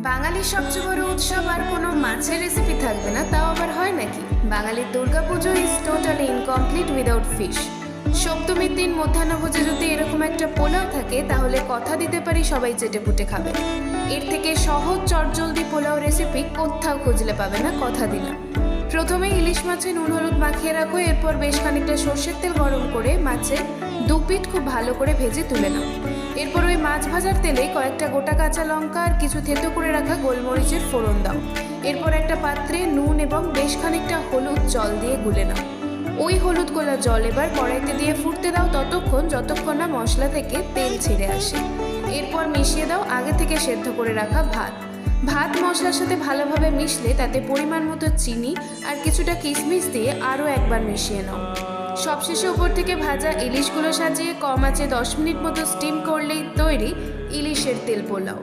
বাঙালির সবচেয়ে বড় উৎসব আর কোনো মাছের রেসিপি থাকবে না, তাও আবার হয় নাকি? বাঙালির Durga Puja is totally incomplete without fish. সপ্তমীর দিন মধ্যাহ্নভোজে যদি এরকম একটা পোলাও থাকে তাহলে কথা দিতে পারি সবাই চেটেপুটে খাবে। এর থেকে সহজ চটজলদি পোলাও রেসিপি কোথাও খুঁজলে পাবে না, কথা দিলাম। প্রথমে ইলিশ মাছে নুন হলুদ মাখিয়ে রাখো, এরপর বেশ খানিকটা সর্ষের তেল গরম করে মাছের দু পিঠ খুব ভালো করে ভেজে তুলে নাও। এরপর ওই মাছ ভাজার তেলে কয়েকটা গোটা কাঁচা লঙ্কা আর কিছু থেতো করে রাখা গোলমরিচের ফোড়ন দাও। এরপর একটা পাত্রে নুন এবং বেশ খানিকটা হলুদ জল দিয়ে গুলে নাও। ওই হলুদ গোলা জল এবার কড়াইতে দিয়ে ফুটতে দাও যতক্ষণ না মশলা থেকে তেল ছেড়ে আসে। এরপর মিশিয়ে দাও আগে থেকে সেদ্ধ করে রাখা ভাত মশলার সাথে ভালোভাবে মিশলে তাতে পরিমাণ মতো চিনি আর কিছুটা কিশমিশ দিয়ে আরও একবার মিশিয়ে নাও। সবশেষে উপর থেকে ভাজা ইলিশগুলো সাজিয়ে কম আঁচে 10 মিনিট মতো স্টিম করলেই তৈরি ইলিশের তেল পোলাও।